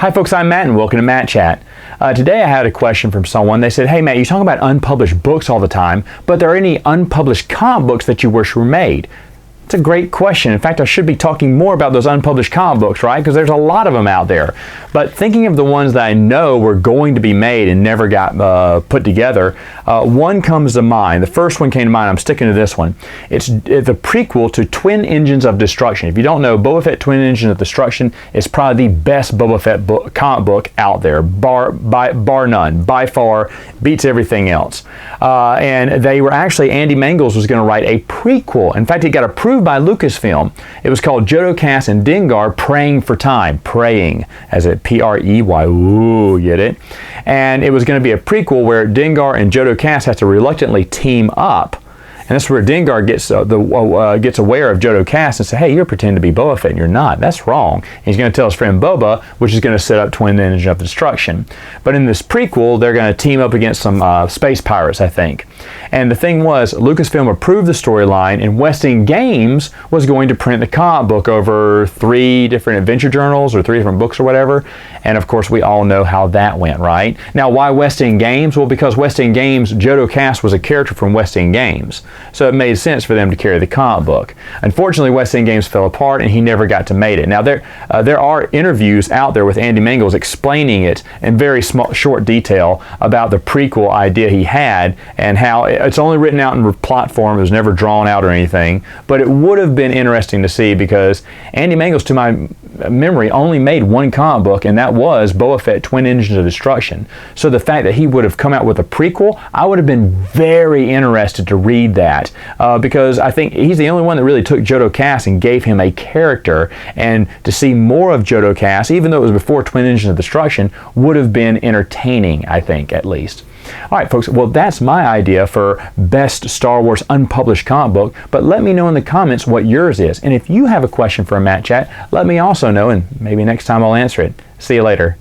Hi folks, I'm Matt and welcome to Matt Chat. Today I had a question from someone. They said, hey Matt, you talk about unpublished books all the time, but are there any unpublished comic books that you wish were made? It's a great question. In fact, I should be talking more about those unpublished comic books, right? Because there's a lot of them out there. But thinking of the ones that I know were going to be made and never got put together, one comes to mind. The first one came to mind. I'm sticking to this one. It's the prequel to Twin Engines of Destruction. If you don't know, Boba Fett Twin Engines of Destruction is probably the best Boba Fett comic book out there, bar none. By far, beats everything else. And they were actually, Andy Mangels was going to write a prequel. In fact, he got approved by Lucasfilm. It was called Jodocast and Dengar Praying for Time. Praying, as a P-R-E-Y. Ooh, get it? And it was going to be a prequel where Dengar and Jodocast have to reluctantly team up. And that's where Dengar gets aware of Jodocast and says, hey, you're pretending to be Boba Fett and you're not. That's wrong. And he's going to tell his friend Boba, which is going to set up Twin Engine of Destruction. But in this prequel, they're going to team up against some space pirates, I think. And the thing was, Lucasfilm approved the storyline, and West End Games was going to print the comic book over 3 different adventure journals or 3 different books or whatever. And of course, we all know how that went, right? Now, why West End Games? Well, because West End Games, Jodocast was a character from West End Games. So it made sense for them to carry the comic book. Unfortunately, West End Games fell apart and he never got to make it. Now, there are interviews out there with Andy Mangels explaining it in very short detail about the prequel idea he had and how it's only written out in plot form. It was never drawn out or anything. But it would have been interesting to see because Andy Mangels, to my memory, only made one comic book, and that was Boba Fett Twin Engines of Destruction. So the fact that he would have come out with a prequel, I would have been very interested to read that because I think he's the only one that really took Jodocast and gave him a character, and to see more of Jodocast, even though it was before Twin Engines of Destruction, would have been entertaining, I think, at least. All right, folks, well, that's my idea for best Star Wars unpublished comic book, but let me know in the comments what yours is. And if you have a question for a Matt Chat, let me also know, and maybe next time I'll answer it. See you later.